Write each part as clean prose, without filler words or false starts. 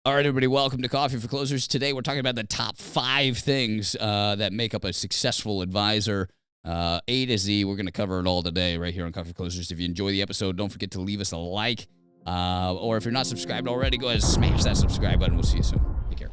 All right, everybody, welcome to Coffee for Closers. Today, we're talking about the top 5 things that make up a successful advisor. A to Z, we're going to cover it all today right here on Coffee for Closers. If you enjoy the episode, don't forget to leave us a like. Or if you're not subscribed already, go ahead and smash that subscribe button. We'll see you soon. Take care.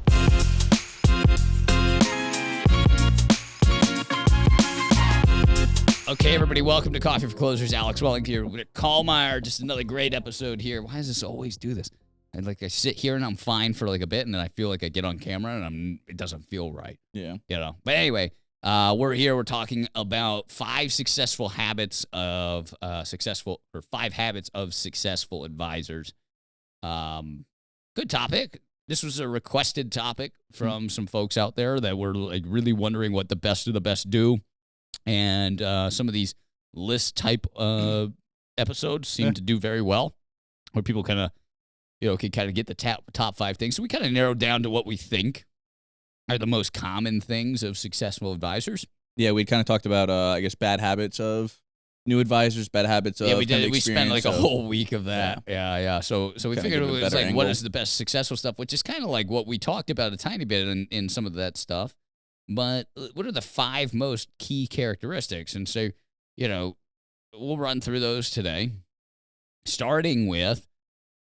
Okay, everybody, welcome to Coffee for Closers. Alex Welling here with Kallmeyer. Just another great episode here. Why does this always do this? And I sit here and I'm fine for like a bit, and then I feel like I get on camera and it doesn't feel right. Yeah. You know. But anyway, we're here. We're talking about 5 successful habits of 5 habits of successful advisors. Good topic. This was a requested topic from some folks out there that were like really wondering what the best of the best do, and some of these list type episodes seem to do very well, where people kind of can kind of get the top 5 things. So we kind of narrowed down to what we think are the most common things of successful advisors. Yeah, we kind of talked about, I guess, bad habits of new advisors, bad habits of we did. Kind of we spent like a whole week of that. Yeah. So we figured it was like, what is the best successful stuff, which is kind of like what we talked about a tiny bit in some of that stuff. But what are the 5 most key characteristics? And so, we'll run through those today, starting with,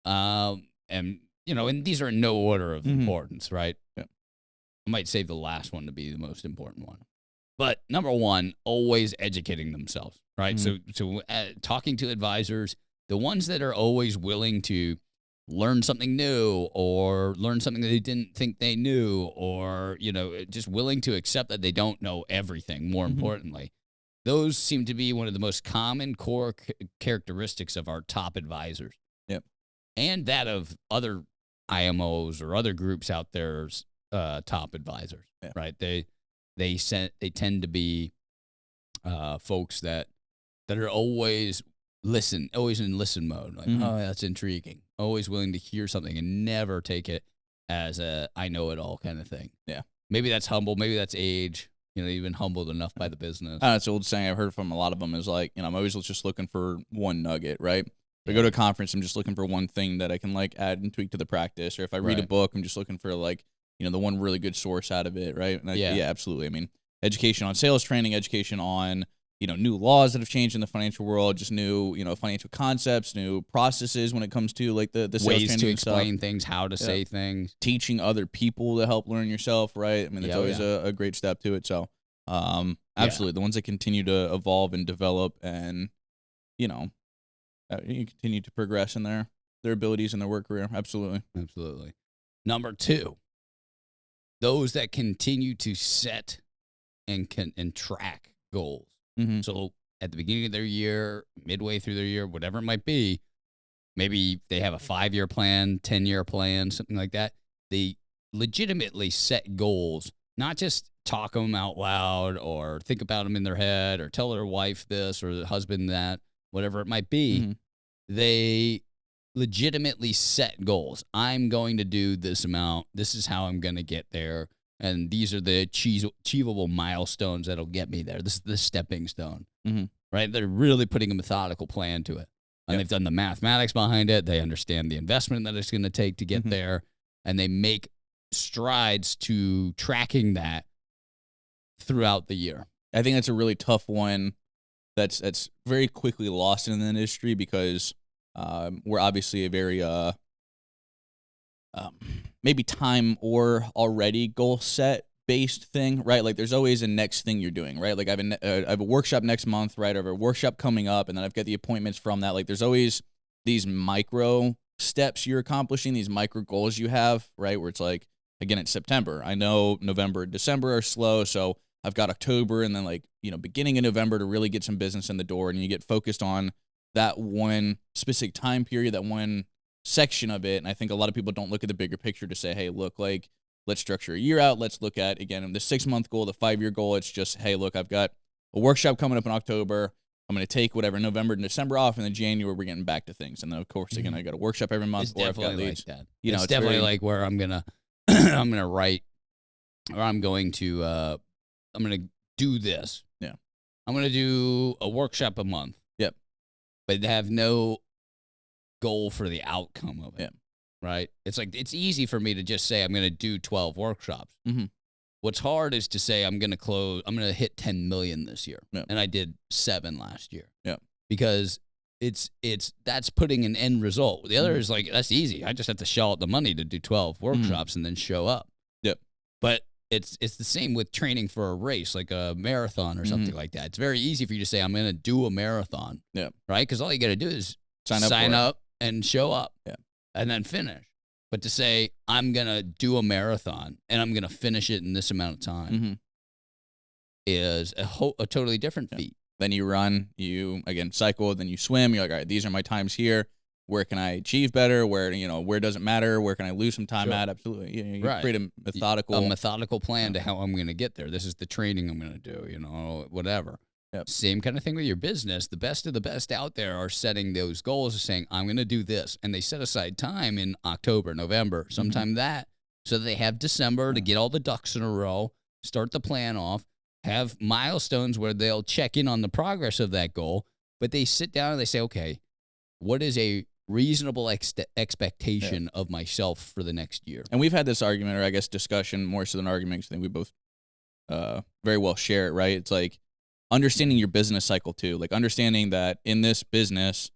and these are in no order of importance, right? Yeah. I might save the last one to be the most important one. But number 1, always educating themselves, right? Mm-hmm. So talking to advisors, the ones that are always willing to learn something new or learn something that they didn't think they knew, or, just willing to accept that they don't know everything, more importantly. Those seem to be one of the most common core characteristics of our top advisors. Yep. And that of other IMOs or other groups out there's top advisors, right? They tend to be folks that are always in listen mode. Like, oh, that's intriguing. Always willing to hear something and never take it as a I know it all kind of thing. Yeah. Maybe that's humble. Maybe that's age. You've been humbled enough by the business. It's an old saying I've heard from a lot of them is like, I'm always just looking for one nugget, right? If I go to a conference, I'm just looking for one thing that I can add and tweak to the practice. Or if I read a book, I'm just looking for the one really good source out of it, right? And yeah, absolutely. I mean, education on sales training, education on, new laws that have changed in the financial world, just new, financial concepts, new processes when it comes to the sales ways training to and explain stuff. things, how to say things, teaching other people to help learn yourself, right? I mean, there's always a great step to it. So, absolutely, the ones that continue to evolve and develop and, you continue to progress in their abilities in their work career. Absolutely. Number 2, those that continue to set and track goals. So at the beginning of their year, midway through their year, whatever it might be, maybe they have a 5-year plan, 10-year plan, something like that. They legitimately set goals, not just talk them out loud or think about them in their head or tell their wife this or the husband that, whatever it might be. They legitimately set goals. I'm going to do this amount. This is how I'm going to get there. And these are the achievable milestones that'll get me there. This is the stepping stone, right? They're really putting a methodical plan to it. And they've done the mathematics behind it. They understand the investment that it's going to take to get there. And they make strides to tracking that throughout the year. I think that's a really tough one that's very quickly lost in the industry because we're obviously a very maybe time or already goal set based thing, right? Like there's always a next thing you're doing, right? Like I have a workshop next month, right? I have a workshop coming up, and then I've got the appointments from that. Like there's always these micro steps you're accomplishing, these micro goals you have, right? Where it's like, again, it's September. I know November and December are slow, so I've got October and then beginning of November to really get some business in the door, and you get focused on that one specific time period, that one section of it. And I think a lot of people don't look at the bigger picture to say, hey, look, let's structure a year out. Let's look at, again, the 6-month goal, the 5-year goal. It's just, hey, look, I've got a workshop coming up in October. I'm going to take whatever November and December off, and then January we're getting back to things. And then, of course, again, I got a workshop every month. It's definitely like that. It's definitely like where I'm going to write, or I'm going to do this. Yeah. I'm going to do a workshop a month. Yep. But have no goal for the outcome of it. Yeah. right? It's like, it's easy for me to just say I'm going to do 12 workshops. Mm-hmm. What's hard is to say I'm going to hit 10 million this year. Yep. And I did 7 last year. Yeah. Because that's putting an end result. The other Mm-hmm. is like, that's easy. I just have to shell out the money to do 12 workshops and then show up. Yep. But it's the same with training for a race, like a marathon or something like that. It's very easy for you to say, I'm going to do a marathon. Yeah. Right? Because all you got to do is Sign up and show up. Yeah. And then finish. But to say, I'm going to do a marathon and I'm going to finish it in this amount of time is a totally different feat. Then you run, you, again, cycle, then you swim. You're like, all right, these are my times here. Where can I achieve better? Where does it matter? Where can I lose some time at? Absolutely. You create a methodical plan to how I'm going to get there. This is the training I'm going to do, whatever. Yep. Same kind of thing with your business. The best of the best out there are setting those goals of saying, I'm going to do this. And they set aside time in October, November, sometime so that they have December to get all the ducks in a row, start the plan off, have milestones where they'll check in on the progress of that goal. But they sit down and they say, okay, what is a reasonable expectation of myself for the next year? And we've had this argument, or I guess discussion, more so than argument, because I think we both very well share it, right? It's like understanding your business cycle too. Like understanding that in this business,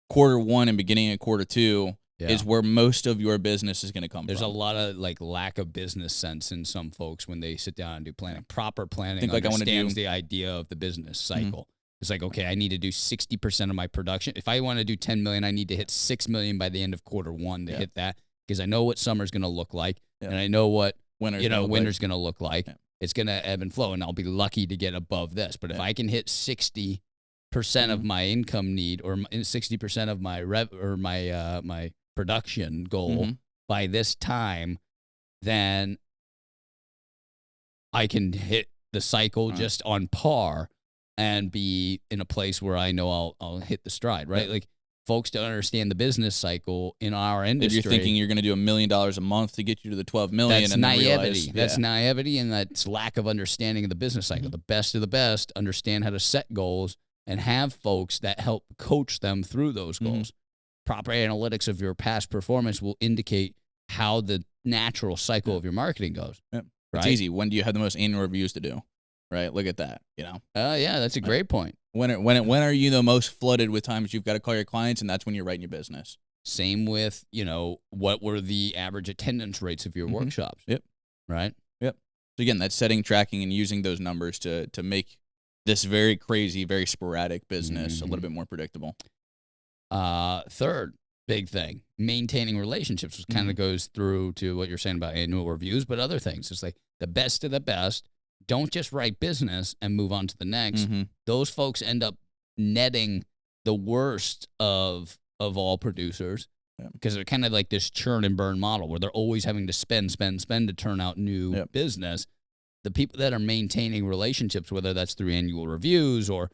quarter one and beginning of quarter two is where most of your business is going to come There's from. a lot of lack of business sense in some folks when they sit down and do planning. Proper planning I understands the idea of the business cycle. It's like, okay, I need to do 60% of my production. If I want to do 10 million, I need to hit 6 million by the end of quarter one to hit that, because I know what summer's going to look like, and I know what winter's going to look like. Yeah. It's going to ebb and flow, and I'll be lucky to get above this. But if I can hit 60% of my income need, or 60% of my my production goal by this time, then I can hit the cycle just on par and be in a place where I know I'll hit the stride, right? Like, folks don't understand the business cycle in our industry. If you're thinking you're going to do $1 million a month to get you to the 12 million, that's and naivety. That's naivety, and that's lack of understanding of the business cycle. The best of the best understand how to set goals and have folks that help coach them through those goals. Proper analytics of your past performance will indicate how the natural cycle of your marketing goes. Right? It's easy. When do you have the most annual reviews to do? Right? Look at that. Yeah, that's a great point. When are you the most flooded with times you've got to call your clients, and that's when you're writing your business. Same with, what were the average attendance rates of your workshops? Yep. Right? Yep. So again, that's setting, tracking, and using those numbers to make this very crazy, very sporadic business a little bit more predictable. Third big thing, maintaining relationships, which kind of goes through to what you're saying about annual reviews, but other things. It's like the best of the best. Don't just write business and move on to the next. Those folks end up netting the worst of all producers, because they're kind of like this churn and burn model where they're always having to spend to turn out new business. The people that are maintaining relationships, whether that's through annual reviews or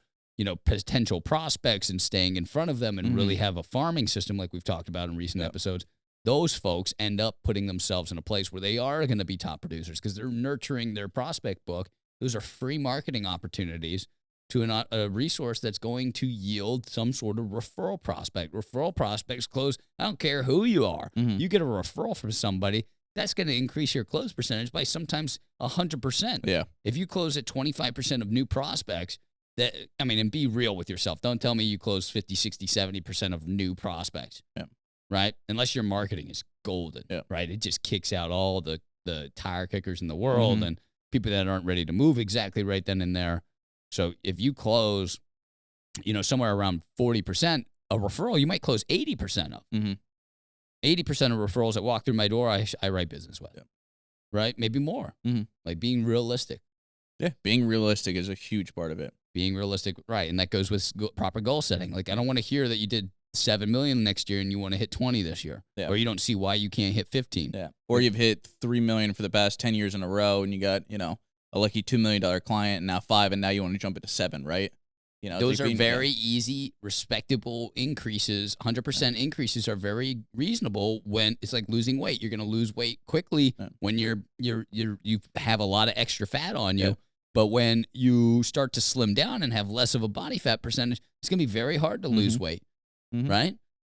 potential prospects and staying in front of them and really have a farming system like we've talked about in recent episodes, those folks end up putting themselves in a place where they are going to be top producers because they're nurturing their prospect book. Those are free marketing opportunities to a resource that's going to yield some sort of referral prospect. Referral prospects close. I don't care who you are. You get a referral from somebody, that's going to increase your close percentage by sometimes 100%. Yeah. If you close at 25% of new prospects, and be real with yourself. Don't tell me you close 50, 60, 70% of new prospects. Yeah. Right? Unless your marketing is golden. Yeah. Right? It just kicks out all the tire kickers in the world and people that aren't ready to move exactly right then and there. So if you close, somewhere around 40%, a referral you might close 80% of. 80% of referrals that walk through my door, I write business with. Yeah. Right? Maybe more. Like being realistic. Yeah, being realistic is a huge part of it. Being realistic, right, and that goes with proper goal setting. Like, I don't want to hear that you did 7 million next year and you want to hit 20 this year, or you don't see why you can't hit 15. Yeah, or you've hit 3 million for the past 10 years in a row, and you got a lucky $2 million client, and now 5, and now you want to jump it to 7, right? Those are very easy, respectable increases. 100% increases are very reasonable when it's like losing weight. You're going to lose weight quickly when you have a lot of extra fat on you. Yeah. But when you start to slim down and have less of a body fat percentage, it's going to be very hard to lose weight, right?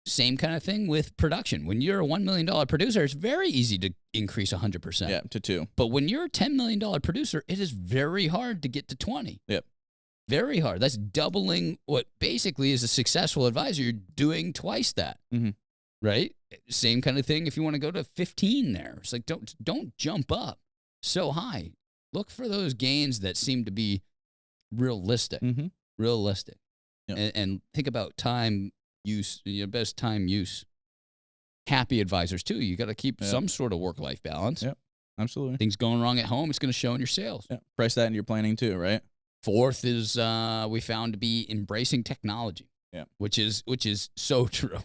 Same kind of thing with production. When you're a $1 million producer, it's very easy to increase 100%. Yeah, to 2. But when you're a $10 million producer, it is very hard to get to 20. Yep. Very hard. That's doubling what basically is a successful advisor. You're doing twice that, right? Same kind of thing if you want to go to 15 there. It's like, don't jump up so high. Look for those gains that seem to be realistic. Realistic. Yep. And think about time use, your best time use. Happy advisors, too. You got to keep some sort of work-life balance. Yep, absolutely. Things going wrong at home, it's going to show in your sales. Yeah. Price that into your planning, too, right? Fourth is we found to be embracing technology, which is so true,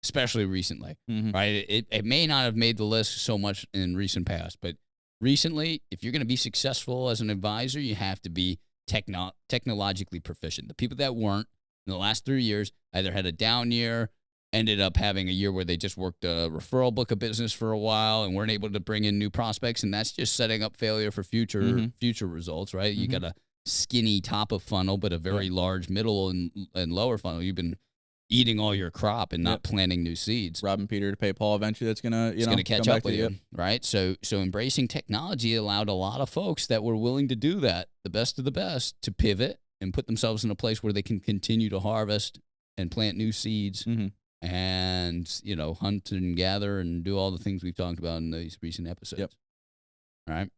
especially recently, right? It may not have made the list so much in recent past, but recently, if you're going to be successful as an advisor, you have to be technologically proficient. The people that weren't in the last 3 years either had a down year, ended up having a year where they just worked a referral book of business for a while and weren't able to bring in new prospects, and that's just setting up failure for future results, right? You got a skinny top of funnel, but a very large middle and lower funnel. You've been eating all your crop and not planting new seeds. Robbing Peter to pay Paul eventually. That's gonna catch up with you, right? So embracing technology allowed a lot of folks that were willing to do that, the best of the best, to pivot and put themselves in a place where they can continue to harvest and plant new seeds and hunt and gather and do all the things we've talked about in these recent episodes. Yep. All right,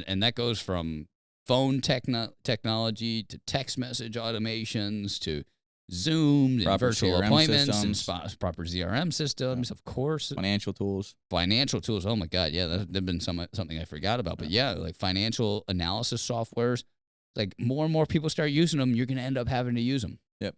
and that goes from phone technology to text message automations to Zoom and virtual CRM appointments systems. and proper CRM systems, of course. Financial tools. Oh my God, yeah, that'd been something I forgot about. But yeah, like financial analysis softwares, like more and more people start using them, you're going to end up having to use them. Yep.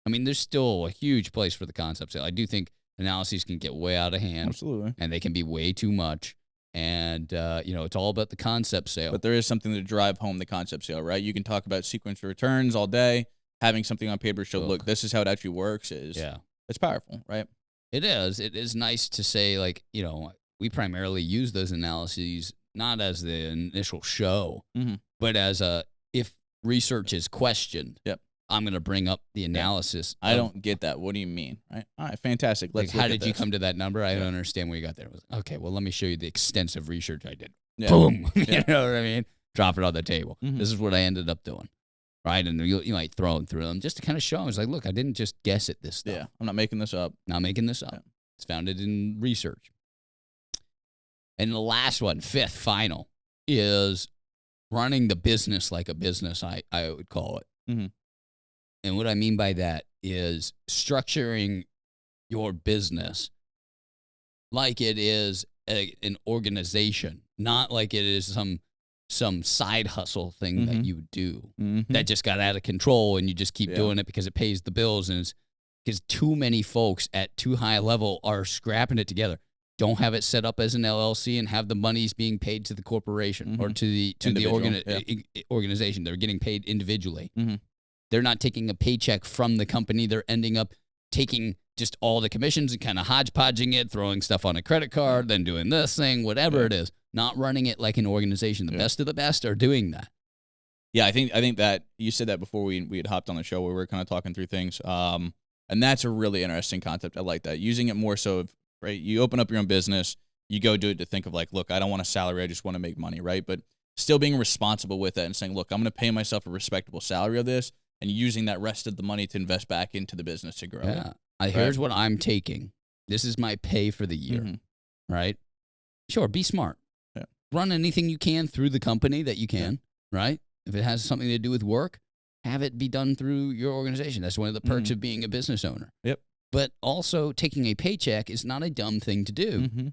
I mean, there's still a huge place for the concept sale. I do think analyses can get way out of hand. Absolutely. And they can be way too much. And, it's all about the concept sale. But there is something to drive home the concept sale, right? You can talk about sequence of returns all day. Having something on paper show, look, this is how it actually works it's powerful, right? It is. It is nice to say, like, we primarily use those analyses not as the initial show, but as if research is questioned. Yep. I'm going to bring up the analysis. I don't get that. What do you mean? Right? All right, fantastic. Let's how did you come to that number? I don't understand where you got there. Okay, well, let me show you the extensive research I did. Yeah. Boom. You know what I mean? Drop it on the table. This is what I ended up doing. Right? And you might throw them through them just to kind of show them. It's like, look, I didn't just guess at this stuff. Yeah, I'm not making this up. Not making this up. Yeah. It's founded in research. And the last one, fifth, final, is running the business like a business, I would call it. And what I mean by that is structuring your business like it is an organization, not like it is some side hustle thing that you do that just got out of control and you just keep doing it because it pays the bills, and it's because too many folks at too high a level are scrapping it together. Don't have it set up as an LLC and have the monies being paid to the corporation or to the organization. They're getting paid individually. They're not taking a paycheck from the company. They're ending up taking just all the commissions and kind of hodgepodging it, throwing stuff on a credit card, then doing this thing, whatever it is. Not running it like an organization. The best of the best are doing that. Yeah, I think that you said that before we had hopped on the show where we were kind of talking through things. And that's a really interesting concept. I like that. Using it more so, right? You open up your own business, you go do it to think of like, look, I don't want a salary, I just want to make money, right? But still being responsible with that and saying, look, I'm going to pay myself a respectable salary of this, and using that rest of the money to invest back into the business to grow. Yeah. Here's what I'm taking. This is my pay for the year, right? Sure, be smart. Yeah. Run anything you can through the company that you can, right? If it has something to do with work, have it be done through your organization. That's one of the perks of being a business owner. Yep. But also taking a paycheck is not a dumb thing to do.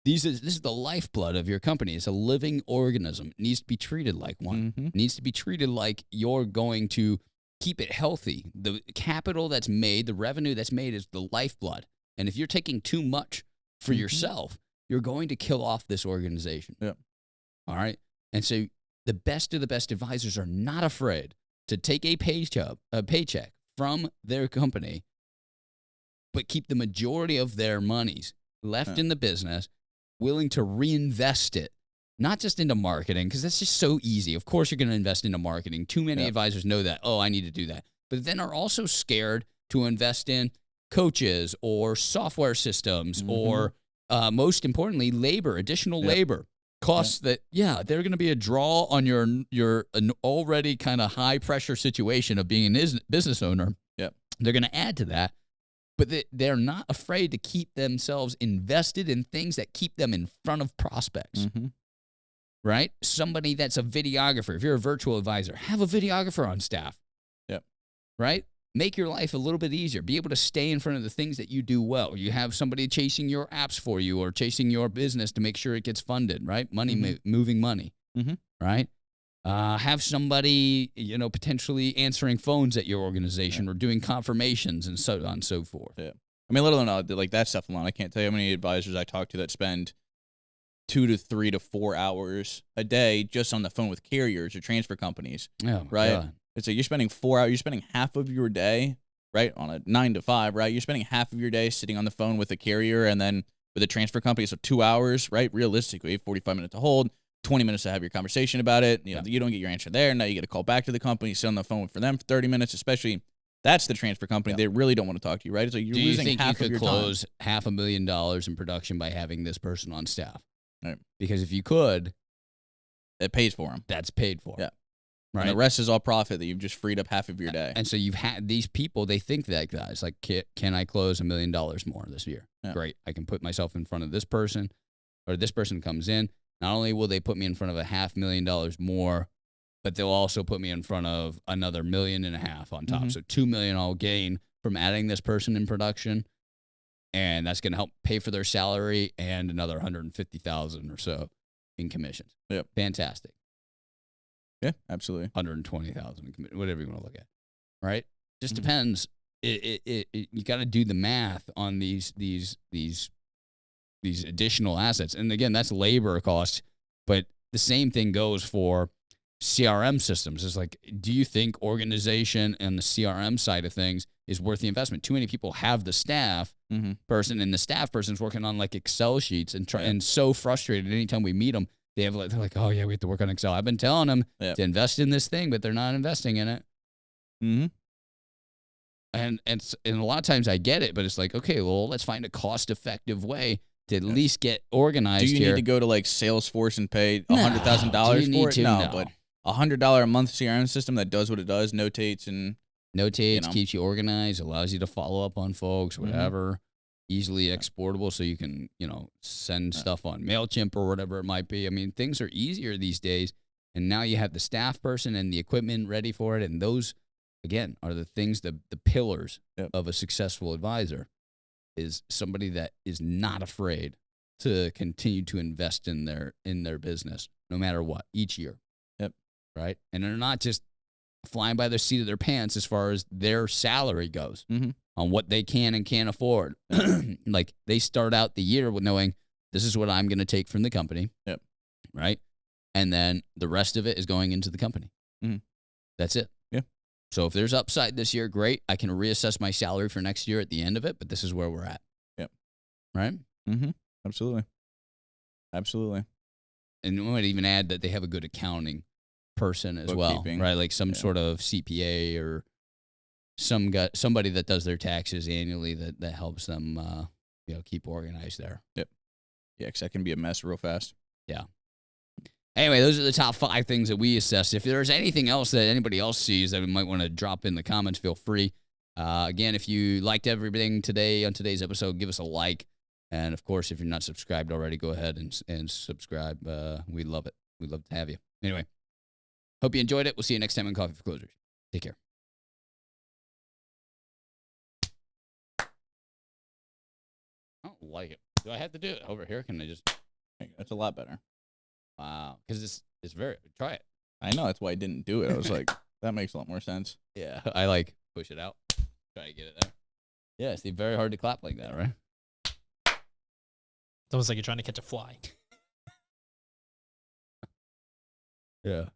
This is the lifeblood of your company. It's a living organism. It needs to be treated like one. It needs to be treated like you're going to keep it healthy. The capital that's made, the revenue that's made is the lifeblood. And if you're taking too much for yourself, you're going to kill off this organization. Yep. All right? And so the best of the best advisors are not afraid to take a paycheck from their company, but keep the majority of their monies left in the business, willing to reinvest it, not just into marketing, because that's just so easy. Of course, you're going to invest into marketing. Too many advisors know that. Oh, I need to do that. But then are also scared to invest in coaches or software systems or most importantly, additional labor costs that, they're going to be a draw on your an already kind of high pressure situation of being a business owner. Yep. They're going to add to that, but they're not afraid to keep themselves invested in things that keep them in front of prospects. Right? Somebody that's a videographer. If you're a virtual advisor, have a videographer on staff. Yep. Right? Make your life a little bit easier. Be able to stay in front of the things that you do well. You have somebody chasing your apps for you or chasing your business to make sure it gets funded, right? Money, moving money, right? Have somebody, potentially answering phones at your organization or doing confirmations and so on and so forth. Yeah. I mean, let alone like that stuff alone. I can't tell you how many advisors I talk to that spend 2 to 3 to 4 hours a day just on the phone with carriers or transfer companies, right? God. It's like you're spending 4 hours, you're spending half of your day, right, on a 9 to 5, right? You're spending half of your day sitting on the phone with a carrier and then with a transfer company. So 2 hours, right? Realistically, 45 minutes to hold, 20 minutes to have your conversation about it. You know, you don't get your answer there. Now you get a call back to the company, sit on the phone for them for 30 minutes, especially that's the transfer company. They really don't want to talk to you, right? It's like you're losing half of your time. Do you think you could close $500,000 in production by having this person on staff? Right. Because if you could, it pays for them. that's paid for. Yeah. Right. And the rest is all profit that you've just freed up half of your day. And so you've had these people, they think that, guys, like, can I close $1 million more this year? Yeah. Great. I can put myself in front of this person, or this person comes in. Not only will they put me in front of $500,000 more, but they'll also put me in front of another $1.5 million on top. So $2 million I'll gain from adding this person in production. And that's going to help pay for their salary and another $150,000 or so in commissions. Yep. Fantastic. Yeah, absolutely. 120,000 in commission, whatever you want to look at. Right? Just depends. You got to do the math on these additional assets. And again, that's labor cost, but the same thing goes for CRM systems. It's like, do you think organization and the CRM side of things is worth the investment? Too many people have the staff person, and the staff person's working on like Excel sheets and so frustrated anytime we meet them. They're like, oh yeah, we have to work on Excel. I've been telling them to invest in this thing, but they're not investing in it. And a lot of times I get it, but it's like, okay, well, let's find a cost-effective way to at least get organized. Do you need to go to like Salesforce and pay $100,000 for it? No, but $100 a month CRM system that does what it does, notates, keeps you organized, allows you to follow up on folks, whatever, easily exportable, so you can, send stuff on MailChimp or whatever it might be. I mean, things are easier these days, and now you have the staff person and the equipment ready for it, and those, again, are the things, the pillars of a successful advisor, is somebody that is not afraid to continue to invest in their business, no matter what, each year. Right? And they're not just flying by the seat of their pants as far as their salary goes on what they can and can't afford. Like, they start out the year with knowing this is what I'm going to take from the company. Right? And then the rest of it is going into the company. That's it. So if there's upside this year, great. I can reassess my salary for next year at the end of it, but this is where we're at. Right? Absolutely. And we might even add that they have a good accounting person as well, right? Like some sort of CPA or somebody that does their taxes annually that helps them, keep organized there. Yeah, because that can be a mess real fast. Yeah. Anyway, those are the top 5 things that we assess. If there's anything else that anybody else sees that we might want to drop in the comments, feel free. Again, if you liked everything today on today's episode, give us a like. And, of course, if you're not subscribed already, go ahead and subscribe. We'd love it. We'd love to have you. Anyway, hope you enjoyed it. We'll see you next time on Coffee for Closers. Take care. I don't like it. Do I have to do it over here? Can I just... That's a lot better. Wow. Because it's very... Try it. I know. That's why I didn't do it. I was like, that makes a lot more sense. Yeah. I push it out. Try to get it there. Yeah. It's very hard to clap like that, right? It's almost like you're trying to catch a fly. Yeah.